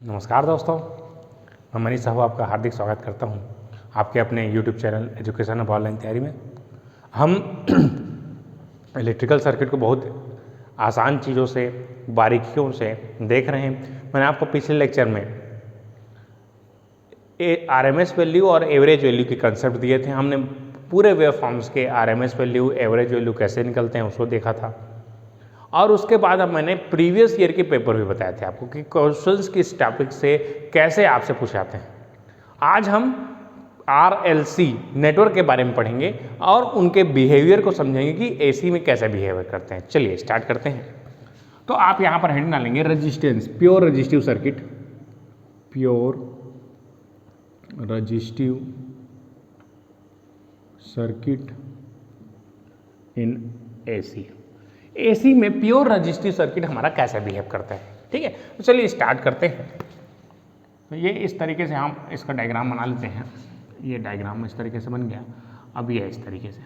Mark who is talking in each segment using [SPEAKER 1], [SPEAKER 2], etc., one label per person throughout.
[SPEAKER 1] नमस्कार दोस्तों, मैं मनीष साहू आपका हार्दिक स्वागत करता हूं आपके अपने YouTube channel education of online तैयारी में। हम इलेक्ट्रिकल सर्किट को बहुत आसान चीज़ों से, बारीकियों से देख रहे हैं। मैंने आपको पिछले लेक्चर में RMS वैल्यू और एवरेज वैल्यू के कंसेप्ट दिए थे। हमने पूरे वेव फॉर्म्स के RMS वैल्यू, एवरेज वैल्यू कैसे निकलते हैं उसको देखा था। और उसके बाद अब मैंने प्रीवियस ईयर के पेपर भी बताए थे आपको कि क्वेश्चंस किस टॉपिक से कैसे आपसे पूछे जाते हैं। आज हम RLC नेटवर्क के बारे में पढ़ेंगे और उनके बिहेवियर को समझेंगे कि AC में कैसे बिहेवियर करते हैं। चलिए स्टार्ट करते हैं। तो आप यहाँ पर हेडिंग डालेंगे resistance, pure resistive circuit, pure resistive circuit in AC में प्योर रजिस्टिव सर्किट हमारा कैसे बिहेव करता है। ठीक है, तो चलिए स्टार्ट करते हैं। तो ये इस तरीके से हम इसका डायग्राम बना लेते हैं। ये डायग्राम इस तरीके से बन गया। अब ये इस तरीके से,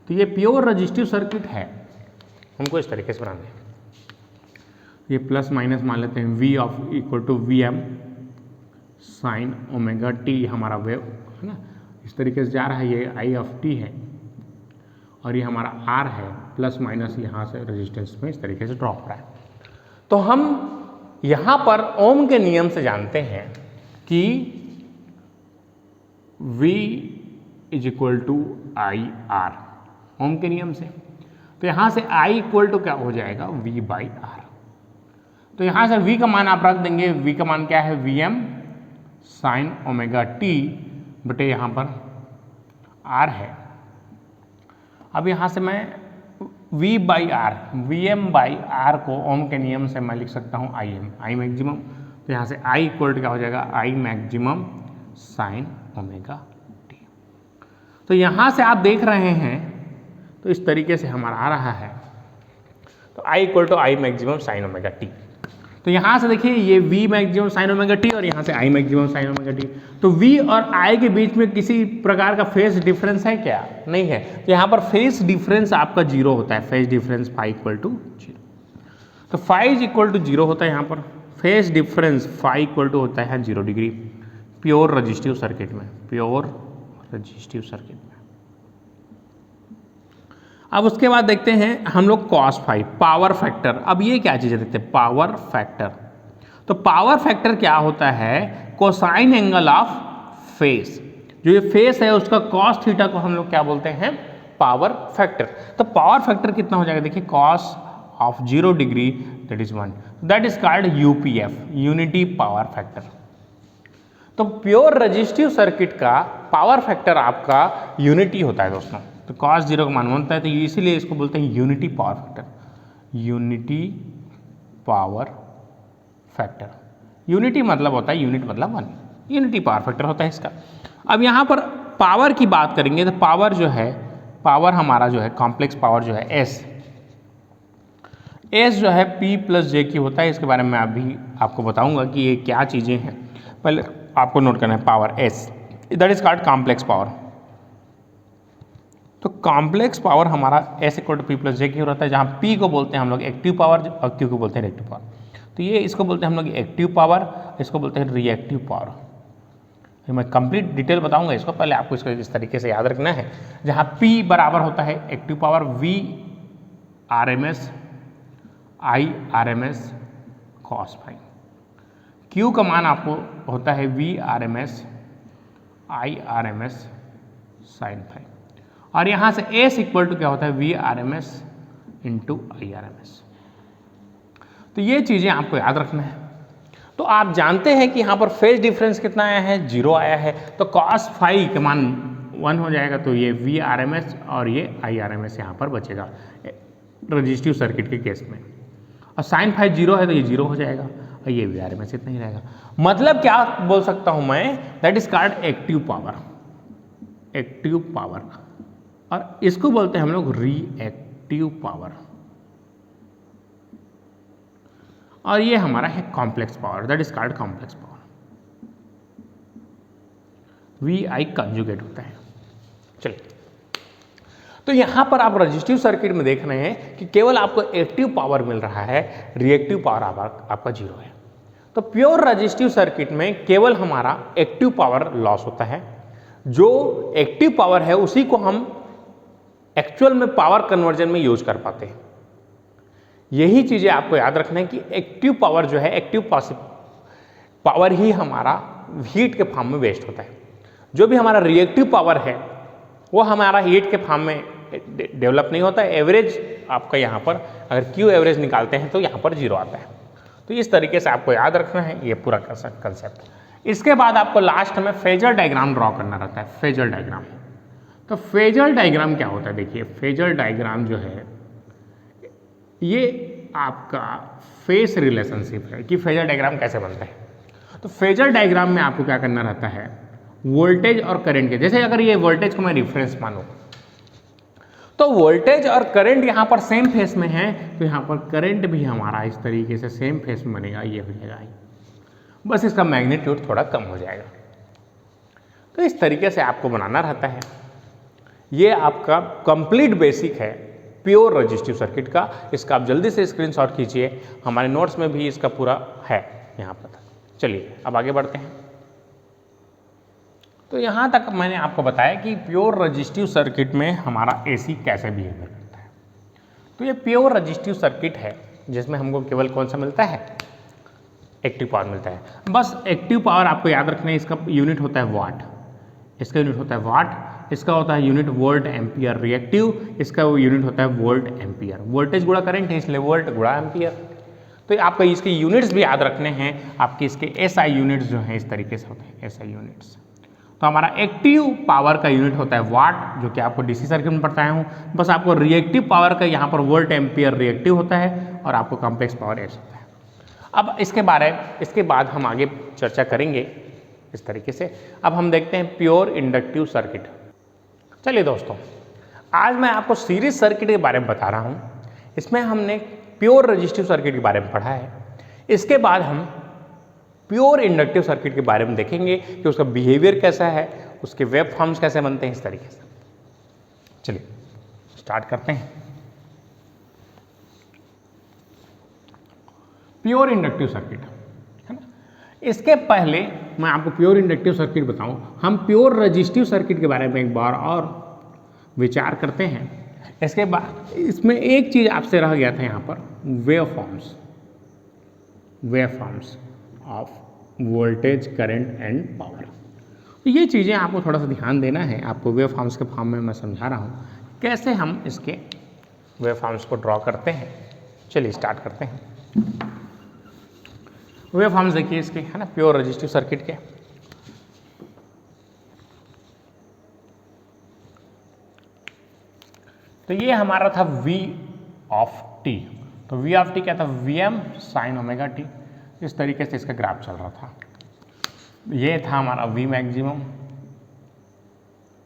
[SPEAKER 1] तो ये प्योर रजिस्टिव सर्किट है, हमको इस तरीके से बनाना है। ये प्लस माइनस मान लेते हैं, V of equal to VM sine omega t हमारा वेव है ना, इस तरीके से जा रहा है। ये I ऑफ t है और ये हमारा R है, प्लस माइनस यहाँ से रेजिस्टेंस में इस तरीके से ड्रॉप हो रहा है। तो हम यहाँ पर ओम के नियम से जानते हैं कि V is equal to IR, ohm के नियम से। तो यहाँ से I इक्वल टू क्या हो जाएगा, V बाई R। तो यहाँ से V का मान आप रख देंगे। V का मान क्या है, VM साइन ओमेगा टी बटे यहाँ पर R है। अब यहाँ से मैं V by R, VM by R को ओम के नियम से मैं लिख सकता हूँ IM, I मैक्सिमम। तो यहाँ से I इक्वल टू क्या हो जाएगा, I maximum sine omega t. तो यहाँ से आप देख रहे हैं तो इस तरीके से हमारा आ रहा है। तो I equal to I maximum sine omega t. तो यहाँ से देखिए ये V maximum sine omega t और यहाँ से I maximum sine omega t. तो V और I के बीच में किसी प्रकार का फेज डिफरेंस है क्या, नहीं है। तो यहाँ पर फेज डिफरेंस आपका जीरो होता है, phase difference phi equal to zero. तो phi is equal to zero होता है यहाँ पर, phase difference phi equal to होता है 0 डिग्री प्योर रजिस्टिव सर्किट में, प्योर रजिस्टिव सर्किट में। अब उसके बाद देखते हैं हम लोग कॉस फाई, पावर फैक्टर। अब ये क्या चीज़ है देखते हैं, पावर फैक्टर। तो पावर फैक्टर क्या होता है, कोसाइन एंगल ऑफ फेस। जो ये फेस है उसका कॉस थीटा को हम लोग क्या बोलते हैं, पावर फैक्टर। तो पावर फैक्टर कितना हो जाएगा, देखिए cos of 0 degree that is 1, that is called UPF, unity power factor. तो प्योर रजिस्टिव सर्किट का पावर फैक्टर आपका यूनिटी होता है दोस्तों। तो cos 0 का मान 1 होता है, तो इसीलिए इसको बोलते हैं unity power factor, unity power factor. Unity मतलब होता है, यूनिट मतलब 1, यूनिटी पावर फैक्टर होता है इसका। अब यहाँ पर पावर की बात करेंगे तो पावर जो है, पावर हमारा जो है कॉम्प्लेक्स पावर जो है S जो है P प्लस J की होता है। इसके बारे में अभी आपको बताऊंगा कि ये क्या चीज़ें हैं। पहले आपको नोट करना है power S, that is called complex power. तो कॉम्प्लेक्स पावर हमारा S equal to P plus J की रहता है, जहाँ P को बोलते हैं हम लोग एक्टिव पावर और Q को बोलते हैं रिएक्टिव पावर। तो ये इसको बोलते हैं हम लोग एक्टिव पावर, इसको बोलते हैं रिएक्टिव पावर। मैं कंप्लीट डिटेल बताऊंगा इसको, पहले आपको इसको इस तरीके से याद रखना है। जहाँ P बराबर होता है active power V RMS I RMS cos phi. Q का मान आपको होता है V RMS I RMS sine phi. और यहाँ से S इक्वल टू क्या होता है, V RMS into I RMS। तो ये चीज़ें आपको याद रखना है। तो आप जानते हैं कि यहाँ पर फेज डिफरेंस कितना आया है, 0 आया है। तो cos फाई का मान 1 हो जाएगा, तो ये V RMS और ये I RMS यहाँ पर बचेगा रजिस्टिव सर्किट के केस में। और साइन फाई 0 है तो ये 0 हो जाएगा और ये V RMS इतना ही रहेगा। मतलब क्या बोल सकता हूँ मैं, that is called active power, active power. और इसको बोलते हैं हम लोग रिएक्टिव पावर। और ये हमारा है complex power, that is called complex power. VI conjugate होता है। चलिए, तो यहाँ पर आप रजिस्टिव सर्किट में देख रहे हैं कि केवल आपको एक्टिव पावर मिल रहा है, रिएक्टिव पावर आपका 0 है। तो प्योर रेजिस्टिव सर्किट में केवल हमारा एक्टिव पावर लॉस होता है। जो एक्टिव पावर है उसी को हम एक्चुअल में पावर कन्वर्जन में यूज कर पाते हैं। यही चीजें आपको याद रखना है कि एक्टिव पावर जो है, एक्टिव पावर ही हमारा हीट के फॉर्म में वेस्ट होता है। जो भी हमारा रिएक्टिव पावर है वो हमारा हीट के फॉर्म में डेवलप नहीं होता है। एवरेज आपका यहाँ पर अगर क्यू एवरेज निकालते हैं तो यहाँ पर 0 आता है। तो इस तरीके से आपको याद रखना है ये पूरा कंसेप्ट। इसके बाद आपको लास्ट में फेजर डायग्राम ड्रॉ करना रहता है। फेजर डायग्राम, तो फेजर डायग्राम क्या होता है? देखिए फेजर डायग्राम जो है ये आपका फेस रिलेशनशिप है कि फेजर डायग्राम कैसे बनता है। तो फेजर डायग्राम में आपको क्या करना रहता है, वोल्टेज और करंट के, जैसे अगर ये वोल्टेज को मैं रिफरेंस मानूं तो वोल्टेज और करंट यहाँ पर सेम फेस में है, तो यहाँ पर करंट भी हमारा इस तरीके से सेम फेस में बनेगा, ये हो जाएगा, बस इसका मैग्नीट्यूड थोड़ा कम हो जाएगा। तो इस तरीके से आपको बनाना रहता है। ये आपका कंप्लीट बेसिक है प्योर रेजिस्टिव सर्किट का। इसका आप जल्दी से स्क्रीनशॉट कीजिए, हमारे नोट्स में भी इसका पूरा है यहाँ पर। चलिए अब आगे बढ़ते हैं। तो यहाँ तक मैंने आपको बताया कि प्योर रेजिस्टिव सर्किट में हमारा एसी कैसे बिहेव करता है। तो ये प्योर रेजिस्टिव सर्किट है जिसमें हमको केवल कौन सा मिलता है, एक्टिव पावर मिलता है। बस एक्टिव पावर आपको याद रखना है, इसका यूनिट होता है वाट, इसका यूनिट होता है वाट, इसका होता है यूनिट वोल्ट एम्पियर। रिएक्टिव इसका वो यूनिट होता है वोल्ट एम्पियर। वोल्टेज गुणा करंट है इसलिए वोल्ट गुणा एम्पियर। तो आपको इसके यूनिट्स भी याद रखने हैं। आपके इसके एसआई यूनिट्स जो हैं इस तरीके से होते हैं, एसआई यूनिट्स। तो हमारा एक्टिव पावर का यूनिट होता है वाट, जो कि आपको डीसी सर्किट में बताया हूँ। बस आपको रिएक्टिव पावर का यहाँ पर वोल्ट एम्पियर रिएक्टिव होता है और आपको कॉम्प्लेक्स पावर एस होता है। अब इसके बाद हम आगे चर्चा करेंगे इस तरीके से। अब हम देखते हैं प्योर इंडक्टिव सर्किट। चलिए दोस्तों, आज मैं आपको सीरीज सर्किट के बारे में बता रहा हूँ। इसमें हमने प्योर रेजिस्टिव सर्किट के बारे में पढ़ा है। इसके बाद हम प्योर इंडक्टिव सर्किट के बारे में देखेंगे कि उसका बिहेवियर कैसा है, उसके वेव फॉर्म्स कैसे बनते हैं, इस तरीके से। चलिए स्टार्ट करते हैं। प्योर इंडक्टिव सर्किट है ना। इसके पहले मैं आपको प्योर इंडक्टिव सर्किट बताऊं, हम प्योर रेजिस्टिव सर्किट के बारे में एक बार और विचार करते हैं। इसके बाद इसमें एक चीज आपसे रह गया था यहाँ पर, wave forms of voltage, current and power. तो ये चीज़ें आपको थोड़ा सा ध्यान देना है। आपको वेव फॉर्म्स के फॉर्म में मैं समझा रहा हूँ कैसे हम इसके वेव फॉर्म्स को ड्रॉ करते हैं। चलिए स्टार्ट करते हैं। वेव फॉर्म्स देखिए इसके, है ना, प्योर रेजिस्टिव सर्किट के। तो ये हमारा था V ऑफ t। तो V ऑफ t क्या था, Vm sin ओमेगा t। इस तरीके से इसका ग्राफ चल रहा था। ये था हमारा V मैक्सिमम,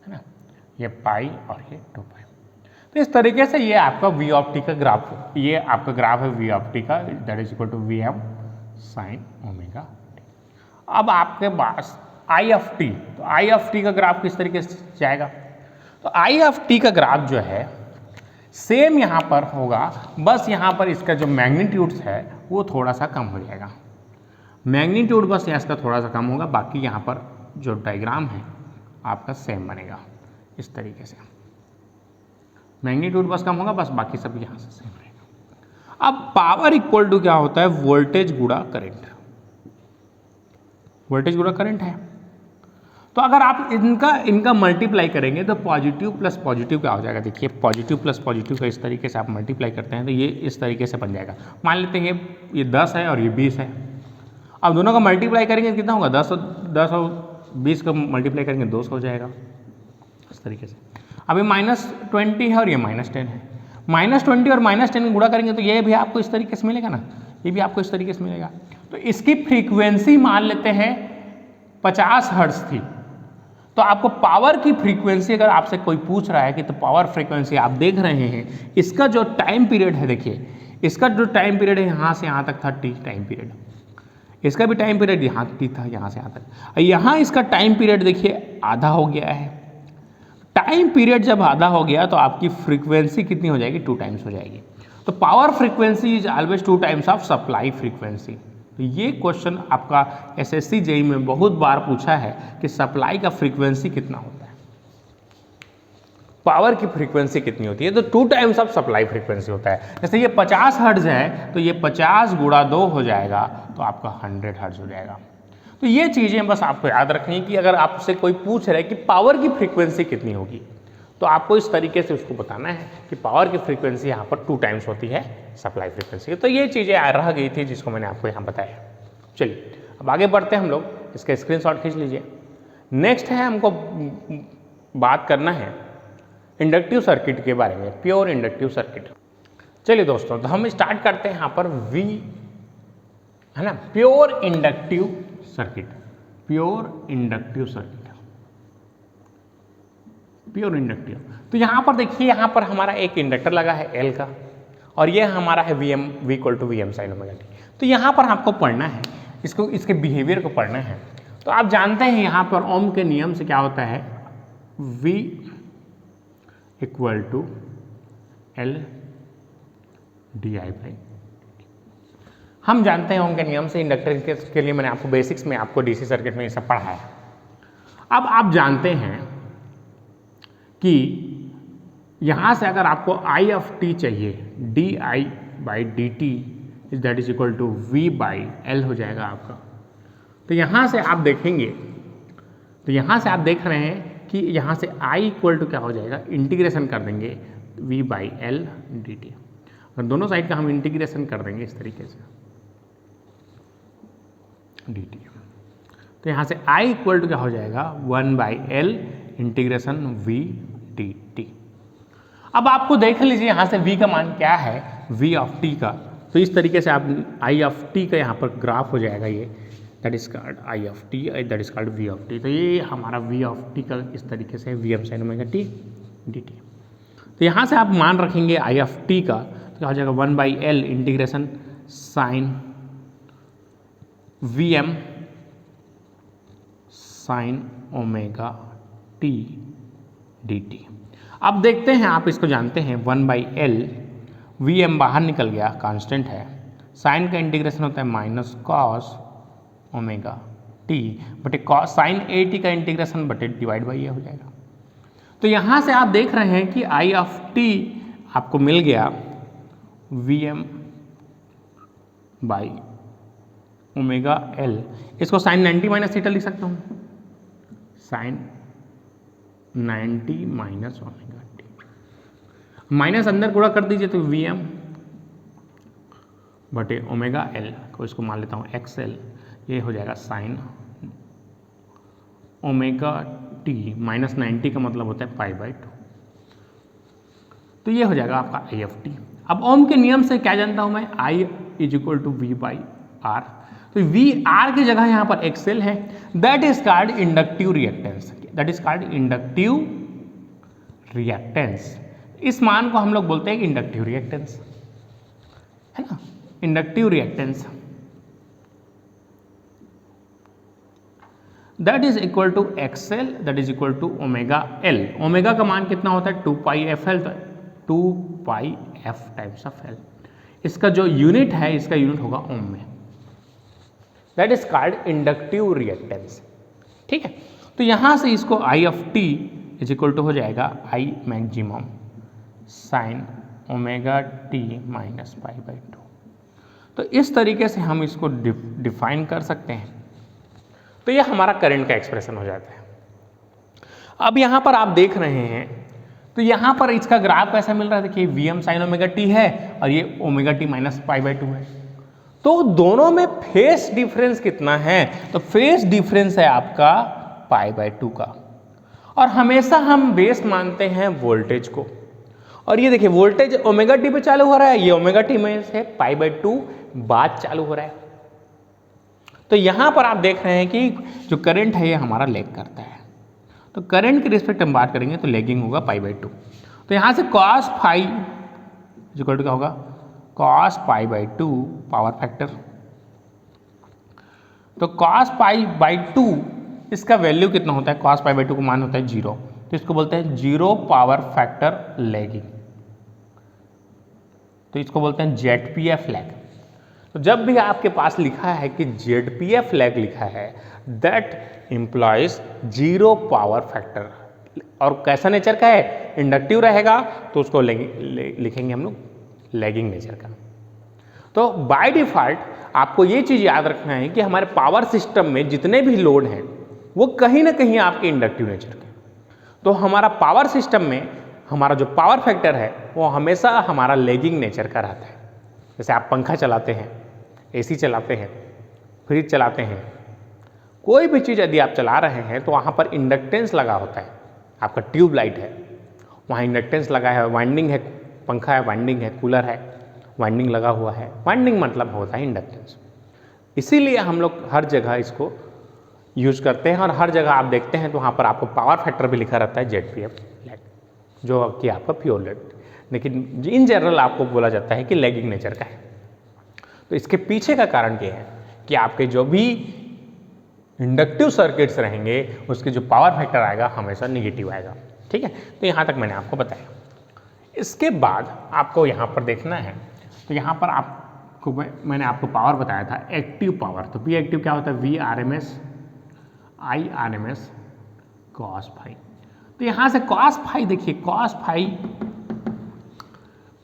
[SPEAKER 1] है ना, ये पाई और ये 2 पाई। तो इस तरीके से ये आपका V ऑफ t का ग्राफ, ये आपका ग्राफ है V ऑफ t का, that is equal to Vm sine omega t। अब आपके पास I ऑफ t, तो I ऑफ t का ग्राफ किस तरीके से जाएगा, तो I ऑफ t का ग्राफ जो है सेम यहाँ पर होगा, बस यहाँ पर इसका जो मैग्नीट्यूड्स है वो थोड़ा सा कम हो जाएगा। मैग्नीट्यूड बस यहाँ इसका थोड़ा सा कम होगा, बाकी यहाँ पर जो डायग्राम है आपका सेम बनेगा इस तरीके से। मैग्नीट्यूड बस कम होगा, बस बाकी सब यहाँ से सेम रहेगा। अब पावर इक्वल टू क्या होता है, वोल्टेज गुणा करंट। वोल्टेज गुणा करंट है, तो अगर आप इनका मल्टीप्लाई करेंगे तो पॉजिटिव प्लस पॉजिटिव क्या हो जाएगा। देखिए पॉजिटिव प्लस पॉजिटिव का इस तरीके से आप मल्टीप्लाई करते हैं तो ये इस तरीके से बन जाएगा। मान लेते हैं ये 10 है और ये 20 है। अब दोनों का मल्टीप्लाई करेंगे कितना होगा, 10 और 20 का मल्टीप्लाई करेंगे 200 हो जाएगा इस तरीके से। अब ये -20 है और ये -10 है। -20 और -10 गुणा करेंगे तो ये भी आपको इस तरीके से मिलेगा ना, ये भी आपको इस तरीके से मिलेगा। तो इसकी फ्रीक्वेंसी मान लेते हैं 50 हर्ट्ज थी। तो आपको पावर की फ्रीक्वेंसी अगर आपसे कोई पूछ रहा है कि तो पावर फ्रीक्वेंसी आप देख रहे हैं, इसका जो टाइम पीरियड है, देखिए इसका जो टाइम पीरियड है यहाँ से यहाँ तक था t टाइम पीरियड, इसका भी टाइम पीरियड यहाँ t था यहाँ से यहाँ तक। यहाँ इसका टाइम पीरियड देखिए आधा हो गया है। टाइम पीरियड जब आधा हो गया तो आपकी फ्रीक्वेंसी कितनी हो जाएगी, 2 टाइम्स हो जाएगी। तो power frequency is always 2 times of supply frequency. तो ये क्वेश्चन आपका एसएससी जेईई में बहुत बार पूछा है कि सप्लाई का फ्रीक्वेंसी कितना होता है, पावर की फ्रीक्वेंसी कितनी होती है। तो 2 टाइम्स ऑफ सप्लाई फ्रीक्वेंसी होता है। जैसे ये 50 हर्ट्ज है तो ये 50 गुणा 2 हो जाएगा तो आपका 100 हर्ट्ज हो जाएगा। तो ये चीज़ें बस आपको याद रखनी है कि अगर आपसे कोई पूछ रहा है कि पावर की फ्रीक्वेंसी कितनी होगी तो आपको इस तरीके से उसको बताना है कि पावर की फ्रीक्वेंसी यहाँ पर 2 टाइम्स होती है सप्लाई फ्रीक्वेंसी। तो ये चीज़ें रह गई थी जिसको मैंने आपको यहाँ बताया। चलिए अब आगे बढ़ते हैं हम लोग, इसका स्क्रीनशॉट खींच लीजिए। नेक्स्ट है हमको बात करना है इंडक्टिव सर्किट के बारे में, प्योर इंडक्टिव सर्किट। चलिए दोस्तों, तो हम स्टार्ट करते हैं यहाँ पर वी है ना, pure inductive circuit, pure inductive circuit, pure inductive. तो यहाँ पर देखिए, यहाँ पर हमारा एक इंडक्टर लगा है एल का और ये हमारा है V M sin omega t. तो यहाँ पर आपको पढ़ना है इसको, इसके बिहेवियर को पढ़ना है। तो आप जानते हैं यहाँ पर ओम के नियम से क्या होता है, V equal to L d I by. हम जानते हैं ओम के नियम से, इंडक्टर के लिए मैंने आपको बेसिक्स में आपको डीसी सर्किट में ये सब पढ़ा है। अब आप जानते हैं कि यहाँ से अगर आपको आई ऑफ टी चाहिए, d I by d t that is equal to V by L हो जाएगा आपका। तो यहाँ से आप देखेंगे, तो यहाँ से आप देख रहे हैं कि यहाँ से आई इक्वल टू क्या हो जाएगा, इंटीग्रेशन कर देंगे V by L d t, और दोनों साइड का हम इंटीग्रेशन कर देंगे इस तरीके से डी टी। तो यहाँ से I इक्वल टू क्या हो जाएगा, 1 by L integration V d t. अब आपको देख लीजिए यहाँ से V का मान क्या है, V ऑफ टी का। तो इस तरीके से आप I ऑफ टी का यहाँ पर ग्राफ हो जाएगा, ये that is called I of T, that is called V of T. तो ये हमारा V ऑफ टी का इस तरीके से Vm sin omega t d T. तो यहाँ से आप मान रखेंगे I ऑफ टी का, तो क्या हो जाएगा 1 by L integration sine Vm sin omega t d t. अब देखते हैं, आप इसको जानते हैं 1 बाई एल, Vm बाहर निकल गया, कांस्टेंट है, साइन का इंटीग्रेशन होता है माइनस कॉस ओमेगा टी बटे कॉस साइन ए टी का इंटीग्रेशन बटे डिवाइड बाई ए हो जाएगा। तो यहाँ से आप देख रहे हैं कि आई ऑफ टी आपको मिल गया Vm बाई ओमेगा एल। इसको साइन 90 माइनस थीटा लिख सकता हूँ, sine 90 minus omega T, minus अंदर गुणा कर दीजिए तो Vm बटे ओमेगा एल को इसको मान लेता हूँ XL, ये हो जाएगा साइन ओमेगा टी माइनस 90 का मतलब होता है पाई बाई 2। तो ये हो जाएगा आपका आई एफ टी। अब ओम के नियम से क्या जानता हूँ मैं, I is equal to V by R. तो वी आर की जगह यहाँ पर XL है, that is called inductive reactance, that is called inductive reactance. इस मान को हम लोग बोलते हैं इंडक्टिव रिएक्टेंस, है ना, inductive reactance. That is equal to XL, that is equal to omega L. Omega का मान कितना होता है 2 pi F L, 2 pi F times of L. इसका जो यूनिट है, इसका यूनिट होगा ओम में, that is called inductive reactance. ठीक है, तो यहां से इसको I of T is equal to हो जाएगा I maximum sine omega T minus pi by 2। तो इस तरीके से हम इसको डिफाइन कर सकते हैं। तो यह हमारा करंट का एक्सप्रेशन हो जाता है। अब यहाँ पर आप देख रहे हैं, तो यहाँ पर इसका ग्राफ कैसा मिल रहा है, देखिए Vm sin ओमेगा टी है और ये omega T minus pi by 2 है। तो दोनों में फेस डिफरेंस कितना है, तो फेस डिफरेंस है आपका पाई बाई 2 का। और हमेशा हम बेस मानते हैं वोल्टेज को, और ये देखिए वोल्टेज ओमेगा टी पे चालू हो रहा है, ये ओमेगा टी में से पाई बाई 2 बाद चालू हो रहा है। तो यहाँ पर आप देख रहे हैं कि जो करंट है ये हमारा लैग करता है। तो करंट के रिस्पेक्ट हम बात करेंगे तो लैगिंग होगा पाई बाई 2। तो यहाँ से कॉस फाई इक्वल टू क्या होगा, cos pi by 2 power factor. तो कॉस पाई बाई 2 इसका वैल्यू कितना होता है, कॉस पाई बाई 2 का मान होता है 0, तो इसको बोलते हैं 0 पावर फैक्टर लैगिंग। तो इसको बोलते हैं ZPF लैग। तो जब भी आपके पास लिखा है कि ZPF लैग लिखा है, that employees zero power factor, और कैसा नेचर का है, इंडक्टिव रहेगा, तो उसको लिखेंगे हम लोग लैगिंग नेचर का। तो बाय डिफ़ॉल्ट आपको ये चीज़ याद रखना है कि हमारे पावर सिस्टम में जितने भी लोड हैं वो कहीं ना कहीं आपके इंडक्टिव नेचर के। तो हमारा पावर सिस्टम में हमारा जो पावर फैक्टर है वो हमेशा हमारा लैगिंग नेचर का रहता है। जैसे आप पंखा चलाते हैं, AC चलाते हैं, फ्रिज चलाते हैं, कोई भी चीज़ यदि आप चला रहे हैं तो वहाँ पर इंडक्टेंस लगा होता है। आपका ट्यूब लाइट है, वहाँ इंडक्टेंस लगा है, वाइंडिंग है, पंखा है वाइंडिंग है, कूलर है वाइंडिंग लगा हुआ है। वाइंडिंग मतलब होता है इंडक्टेंस। इसीलिए हम लोग हर जगह इसको यूज करते हैं और हर जगह आप देखते हैं तो वहाँ पर आपको पावर फैक्टर भी लिखा रहता है ZPF लैग, जो कि आपका प्योर लैग, लेकिन इन जनरल आपको बोला जाता है कि लैगिंग नेचर का है। तो इसके पीछे का कारण ये है कि आपके जो भी इंडक्टिव सर्किट्स रहेंगे उसके जो पावर फैक्टर आएगा हमेशा निगेटिव आएगा। ठीक है, तो यहाँ तक मैंने आपको बताया। इसके बाद आपको यहाँ पर देखना है, तो यहाँ पर आपको मैंने आपको पावर बताया था एक्टिव पावर। तो P एक्टिव क्या होता है, VRMS IRMS cos फाई। तो यहाँ से cos फाई देखिए, cos फाई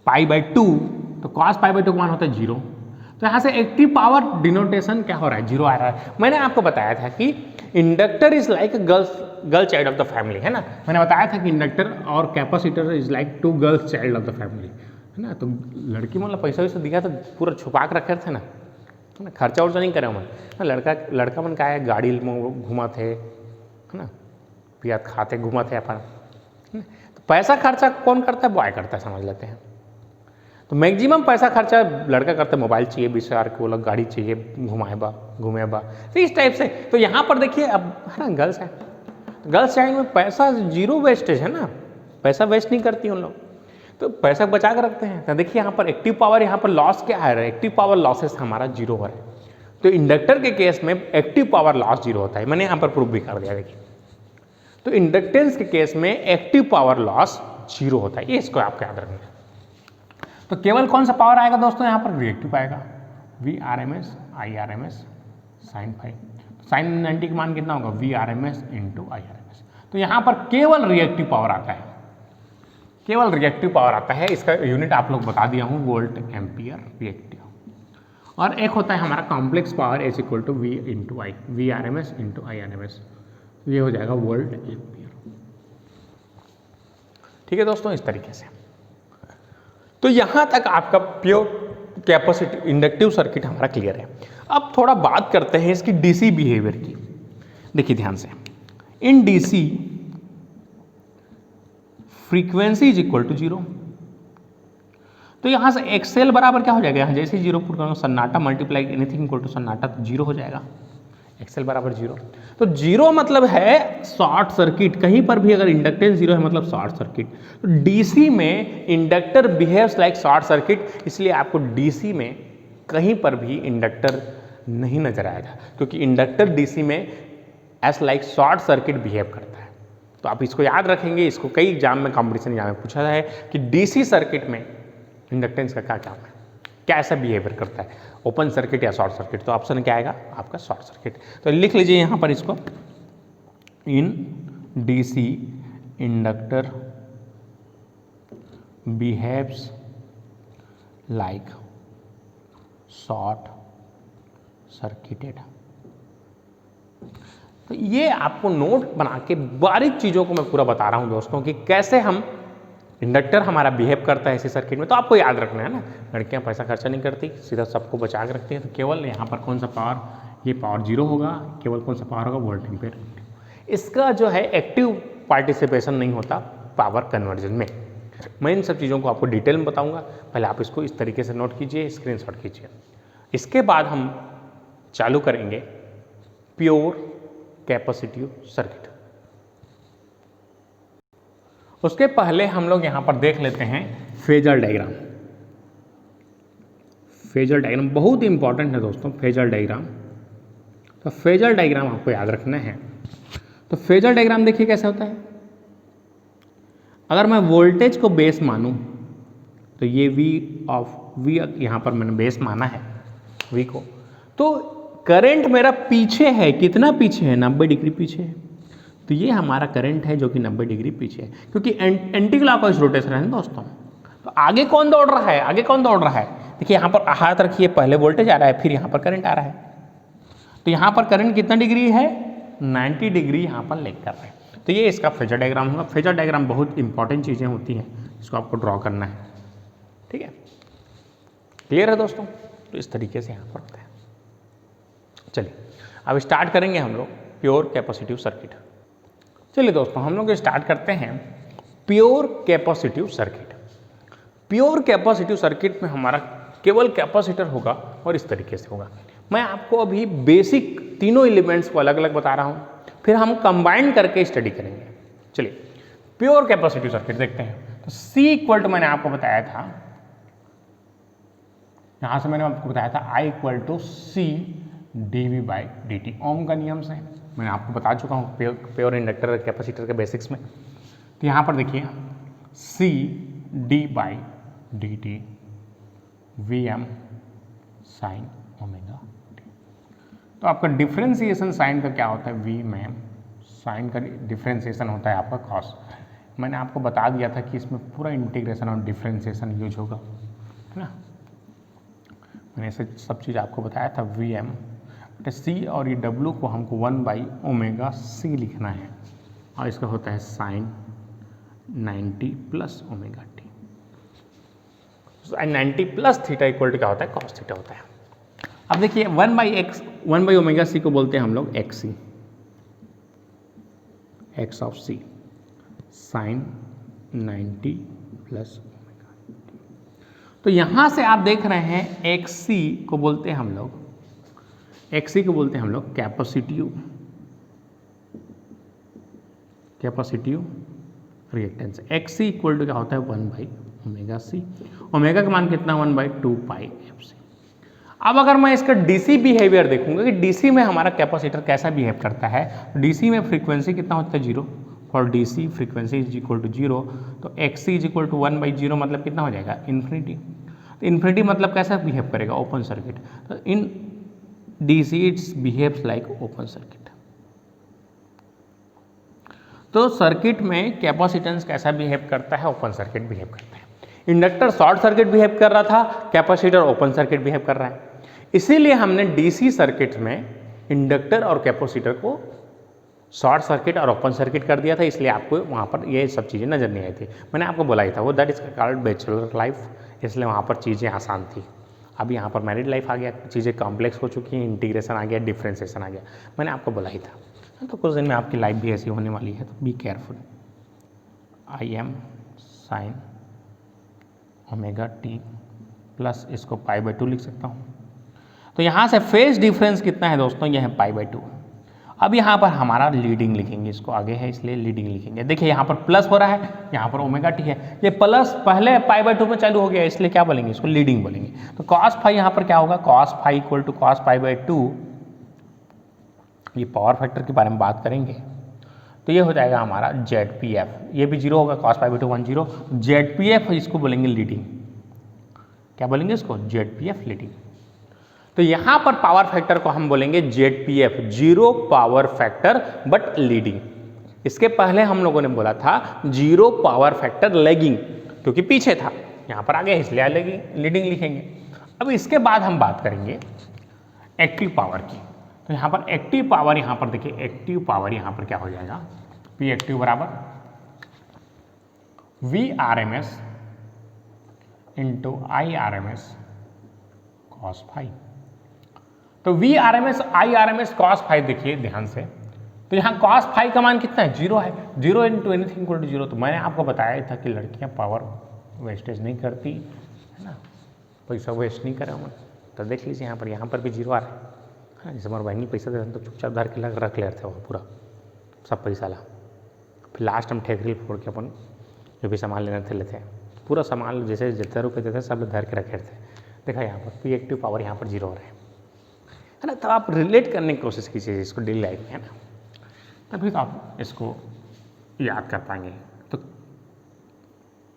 [SPEAKER 1] π/2, तो cos π/2 का मान होता है 0। तो यहाँ से एक्टिव पावर डिनोटेशन क्या हो रहा है, 0 आ रहा है। मैंने आपको बताया था कि inductor is like girl child of the family, है ना। मैंने बताया था कि इंडक्टर और capacitor is like 2 girls child of the family, है ना। तो लड़की मतलब पैसा वैसा दिखा तो पूरा छुपा के रखे थे ना, है ना, खर्चा वर्चा नहीं करे मन। लड़का मन का है, गाड़ी में घुमा थे, है ना, पिया खाते घुमा थे अपन। तो पैसा खर्चा कौन करता है, बॉय करता है, समझ लेते हैं। तो मैक्सिमम पैसा खर्चा लड़का करता है, मोबाइल चाहिए 20,000 की, वो लोग गाड़ी चाहिए, घूमे बा, तो इस टाइप से। तो यहाँ पर देखिए अब, है ना, गर्ल्स है, गर्ल्स चाइल्ड में पैसा 0 वेस्टेज है ना, पैसा वेस्ट नहीं करती उन लोग, तो पैसा बचा कर रखते हैं। तो देखिए यहाँ पर एक्टिव पावर, यहाँ पर लॉस क्या आ रहा है, एक्टिव पावर लॉसेस हमारा 0 हो रहा है। तो इंडक्टर के केस में एक्टिव पावर लॉस 0 होता है, मैंने यहाँ पर प्रूफ भी कर दिया। देखिए, तो इंडक्टेंस के केस में एक्टिव पावर लॉस 0 होता है, ये इसको आपको याद रखना है। तो केवल कौन सा पावर आएगा दोस्तों, यहाँ पर रिएक्टिव आएगा, VRMS IRMS sine phi. Sine 90 का मान कितना होगा, VRMS × IRMS। तो यहाँ पर केवल रिएक्टिव पावर आता है, केवल रिएक्टिव पावर आता है। इसका यूनिट आप लोग बता दिया हूँ, वोल्ट एम्पियर रिएक्टिव। और एक होता है हमारा complex power, S = V × I, VRMS × IRMS, ये हो जाएगा वोल्ट एम्पियर। ठीक है दोस्तों, इस तरीके से। तो यहाँ तक आपका प्योर कैपेसिटी इंडक्टिव सर्किट हमारा क्लियर है। अब थोड़ा बात करते हैं इसकी DC बिहेवियर की। देखिए ध्यान से, in DC frequency is equal to 0। तो यहाँ से XL बराबर क्या हो जाएगा, यहाँ जैसे 0 पुट करूँगा, सन्नाटा मल्टीप्लाई एनीथिंग इक्वल टू सन्नाटा, तो 0 हो जाएगा, XL बराबर 0। तो 0 मतलब है शॉर्ट सर्किट, कहीं पर भी अगर इंडक्टेंस 0 है मतलब शॉर्ट सर्किट। तो DC में inductor behaves like short circuit, इसलिए आपको DC में कहीं पर भी इंडक्टर नहीं नजर आएगा, क्योंकि इंडक्टर DC में as like short circuit behave करता है। तो आप इसको याद रखेंगे, इसको कई एग्जाम में, कॉम्पिटिशन एग्जाम में पूछा है कि DC सर्किट में इंडक्टेंस का क्या काम है, क्या ऐसा बिहेवियर करता है, ओपन सर्किट या शॉर्ट सर्किट। तो ऑप्शन क्या आएगा आपका, शॉर्ट सर्किट। तो लिख लीजिए यहाँ पर इसको, इन DC inductor behaves like short circuited. तो ये आपको नोट बना के बारीक चीज़ों को मैं पूरा बता रहा हूँ दोस्तों कि कैसे हम इंडक्टर हमारा बिहेव करता है ऐसे सर्किट में। तो आपको याद रखना है ना, लड़कियाँ पैसा खर्चा नहीं करती, सीधा सबको बचा के रखती हैं। तो केवल यहाँ पर कौन सा पावर, ये पावर 0 होगा, केवल कौन सा पावर होगा, वोल्ट एम्पियर। इसका जो है एक्टिव पार्टिसिपेशन नहीं होता पावर कन्वर्जन में। मैं इन सब चीज़ों को आपको डिटेल में बताऊँगा, पहले आप इसको इस तरीके से नोट कीजिए, स्क्रीनशॉट कीजिए। इसके बाद हम चालू करेंगे प्योर कैपेसिटिव सर्किट। उसके पहले हम लोग यहां पर देख लेते हैं फेजर डायग्राम। फेजर डायग्राम बहुत इंपॉर्टेंट है दोस्तों, फेजर डायग्राम। तो फेजर डायग्राम आपको याद रखना है। तो फेजर डायग्राम देखिए कैसे होता है। अगर मैं वोल्टेज को बेस मानूं तो ये V यहाँ पर मैंने बेस माना है, V को। तो करंट मेरा पीछे है, कितना पीछे है, 90 डिग्री पीछे है। तो ये हमारा करंट है जो कि 90 डिग्री पीछे है, क्योंकि एंटी क्लॉकवाइज रोटेशन है ना दोस्तों। तो आगे कौन दौड़ रहा है, आगे कौन दौड़ रहा है, देखिए यहाँ पर हाथ रखिए, पहले वोल्टेज आ रहा है, फिर यहाँ पर करंट आ रहा है। तो यहाँ पर करंट कितना डिग्री है, 90 डिग्री यहाँ पर लेग कर रहा है। तो ये इसका फेजर डायग्राम होगा। फेजर डायग्राम बहुत इंपॉर्टेंट चीज़ें होती हैं, इसको आपको ड्रॉ करना है, ठीक है। क्लियर है दोस्तों? तो इस तरीके से यहाँ पर होता है। चलिए अब स्टार्ट करेंगे हम लोग प्योर कैपेसिटिव सर्किट। चलिए दोस्तों हम लोग स्टार्ट करते हैं pure capacitive circuit. Pure capacitive circuit में हमारा केवल कैपेसिटर होगा और इस तरीके से होगा। मैं आपको अभी बेसिक तीनों एलिमेंट्स को अलग अलग बता रहा हूँ, फिर हम कंबाइन करके स्टडी करेंगे। चलिए प्योर कैपेसिटिव सर्किट देखते हैं। तो C इक्वल टू मैंने आपको बताया था, यहाँ से मैंने आपको बताया था I equal to C dV by dt, ohm का नियम से मैंने आपको बता चुका हूँ प्योर इंडक्टर कैपेसिटर के बेसिक्स में। तो यहाँ पर देखिए C d by dt Vm sine omega t। तो आपका डिफ्रेंसिएशन साइन का क्या होता है, V में साइन का डिफ्रेंसिएशन होता है आपका कॉस। मैंने आपको बता दिया था कि इसमें पूरा इंटीग्रेशन और डिफ्रेंसिएशन यूज होगा, है ना। मैंने ऐसे सब चीज़ आपको बताया था। Vm C और ये W को हमको 1 बाई ओमेगा C लिखना है, और इसका होता है sine 90 plus omega t। Sine 90 plus theta equal to क्या होता है, कॉस थीटा होता है। अब देखिए 1 बाई ओमेगा C को बोलते हैं हम लोग XC, x of C sine 90 plus omega t। तो यहाँ से आप देख रहे हैं XC को बोलते हैं हम लोग, XC को बोलते हैं हम लोग capacitive reactance. XC equal to क्या होता है, 1 बाई ओमेगा C। ओमेगा का मान कितना, 1 बाई 2 पाई FC। अब अगर मैं इसका DC बिहेवियर देखूंगा कि DC में हमारा कैपेसिटर कैसा बिहेव करता है, DC में फ्रीक्वेंसी कितना होता है, 0। For DC frequency is equal to 0, तो XC is equal to 1 by 0 मतलब कितना हो जाएगा, इन्फिनिटी। तो इन्फिनिटी मतलब कैसा बिहेव करेगा, ओपन सर्किट। तो इन DC it's behaves like open circuit. तो सर्किट में कैपेसिटेंस कैसा बिहेव करता है, ओपन सर्किट बिहेव करता है। इंडक्टर शॉर्ट सर्किट बिहेव कर रहा था, कैपेसिटर ओपन सर्किट बिहेव कर रहा है। इसीलिए हमने DC सर्किट में इंडक्टर और कैपेसिटर को शॉर्ट सर्किट और ओपन सर्किट कर दिया था, इसलिए आपको वहाँ पर ये सब चीज़ें नजर नहीं आई थी। मैंने आपको बोला ही था वो that is called bachelor life, इसलिए वहाँ पर चीज़ें आसान थी। अब यहाँ पर मैरिड लाइफ आ गया, चीज़ें कॉम्प्लेक्स हो चुकी हैं, इंटीग्रेशन आ गया, डिफ्रेंसिएशन आ गया। मैंने आपको बोला ही था। तो कुछ दिन में आपकी लाइफ भी ऐसी होने वाली है, तो be careful. I am sign omega T plus इसको पाई बाई 2 लिख सकता हूँ। तो यहाँ से फेज डिफरेंस कितना है दोस्तों, यह है पाई बाई 2। अब यहाँ पर हमारा लीडिंग लिखेंगे, इसको आगे है इसलिए लीडिंग लिखेंगे। देखिए यहाँ पर प्लस हो रहा है, यहाँ पर ओमेगा टी है, ये प्लस पहले पाई बाई 2 में चालू हो गया, इसलिए क्या बोलेंगे, इसको लीडिंग बोलेंगे। तो कॉस फाई यहाँ पर क्या होगा, cos phi equal to cos pi by 2। ये पावर फैक्टर के बारे में बात करेंगे, तो ये हो जाएगा हमारा ZPF। ये भी 0 होगा, कॉस पाई बाई 2 1 0। ZPF इसको बोलेंगे लीडिंग, क्या बोलेंगे इसको, ZPF लीडिंग। तो यहां पर पावर फैक्टर को हम बोलेंगे ZPF, zero power factor but leading. इसके पहले हम लोगों ने बोला था जीरो पावर फैक्टर लैगिंग, क्योंकि पीछे था, यहां पर आगे इसलिए लीडिंग लिखेंगे। अब इसके बाद हम बात करेंगे एक्टिव पावर की। तो यहां पर एक्टिव पावर, यहां पर देखिए एक्टिव पावर यहां पर क्या हो जाएगा, P एक्टिव बराबर VRMS into IRMS cos phi. तो VRMS IRMS कॉस फाई, देखिए ध्यान से, तो यहाँ कॉस फाई का मान कितना है, 0 है। 0 इंटू एनीथिंग इक्वल टू 0। तो मैंने आपको बताया था कि लड़कियाँ पावर वेस्टेज नहीं करती है ना, पैसा वेस्ट नहीं करा मैं। तो देख लीजिए यहाँ पर भी 0 आ रहा है। हाँ, जैसे हमारे बहनी पैसा देते हैं तो चुपचाप धर के रख लेते थे, वो पूरा सब पैसा ला, फिर लास्ट हम ठेकरी फोड़ के अपन जो भी सामान लेते लेते हैं, पूरा सामान जैसे जितने रुपये देते सब धर के रखे थे। देखा यहाँ पर P एक्टिव पावर यहाँ पर 0 हो रहा है ना। तब आप रिलेट करने की कोशिश कीजिए इसको डेली लाइफ में, है ना, तभी तो आप इसको याद कर पाएंगे। तो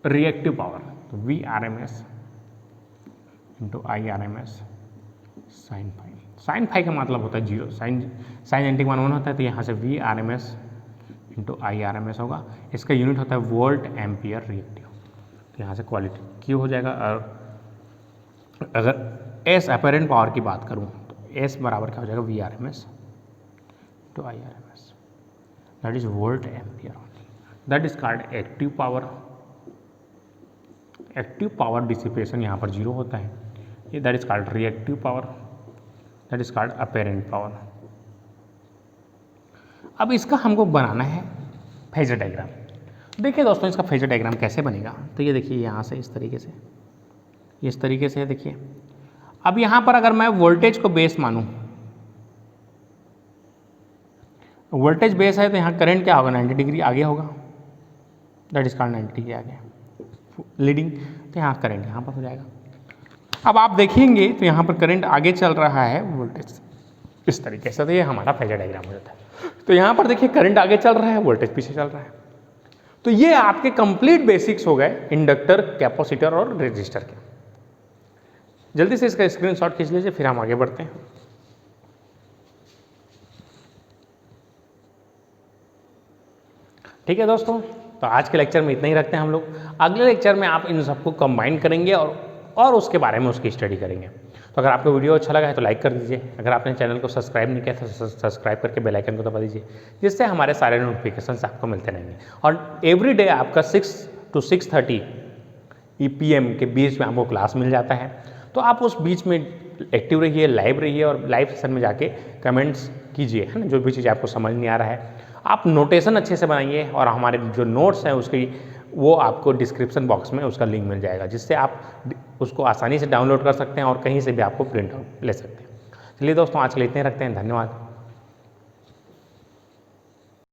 [SPEAKER 1] रिएक्टिव पावर, तो VRMS into IRMS sine phi. Sine phi का मतलब होता है जीरो, साइन एंटी मान 1 होता है, तो यहाँ से V R M S into I R M S होगा। इसका यूनिट होता है वोल्ट एम्पियर रिएक्टिव, तो यहाँ से क्वालिटी क्यू हो जाएगा। और अगर एस अपेरेंट पावर की बात करूँ तो एस बराबर क्या हो जाएगा, V R M S to I R M S, that is volt ampere, that is called active power. Active power dissipation यहाँ पर जीरो होता है, ये that is called reactive power, that is called apparent power. अब इसका हमको बनाना है phasor diagram. देखिए दोस्तों, इसका फेजर डायग्राम कैसे बनेगा, तो ये देखिए यहाँ से इस तरीके से देखिए। अब यहाँ पर अगर मैं वोल्टेज को बेस मानूं, वोल्टेज बेस है तो यहाँ करंट क्या होगा, 90 डिग्री आगे होगा, दैट इज कॉल्ड 90 डिग्री आगे लीडिंग, तो यहाँ करंट यहाँ पर हो जाएगा। अब आप देखेंगे तो यहाँ पर करंट आगे चल रहा है वोल्टेज इस तरीके से, तो ये हमारा फेजर डायग्राम हो जाता है। तो यहाँ पर देखिए करंट आगे चल रहा है, वोल्टेज पीछे चल रहा है। तो ये आपके कंप्लीट बेसिक्स हो गए इंडक्टर, कैपेसिटर और रेजिस्टर के। जल्दी से इसका स्क्रीनशॉट खींच लीजिए, फिर हम आगे बढ़ते हैं। ठीक है दोस्तों, तो आज के लेक्चर में इतना ही रखते हैं हम लोग। अगले लेक्चर में आप इन सबको कंबाइन करेंगे और उसके बारे में उसकी स्टडी करेंगे। तो अगर आपको वीडियो अच्छा लगा है तो लाइक कर दीजिए, अगर आपने चैनल को सब्सक्राइब नहीं किया तो सब्सक्राइब करके बेल आइकन को दबा दीजिए, जिससे हमारे सारे नोटिफिकेशंस आपको मिलते रहेंगे। और एवरी डे आपका 6 to 6:30 PM के बीच में आपको क्लास मिल जाता है, तो आप उस बीच में एक्टिव रहिए, लाइव रहिए और लाइव सेशन में जाके कमेंट्स कीजिए, है ना, जो भी चीज़ आपको समझ नहीं आ रहा है। आप नोटेशन अच्छे से बनाइए और हमारे जो नोट्स हैं उसकी वो आपको डिस्क्रिप्शन बॉक्स में उसका लिंक मिल जाएगा, जिससे आप उसको आसानी से डाउनलोड कर सकते हैं और कहीं से भी आपको प्रिंट आउट ले सकते हैं। चलिए दोस्तों, आज के लिए इतने रखते हैं, धन्यवाद।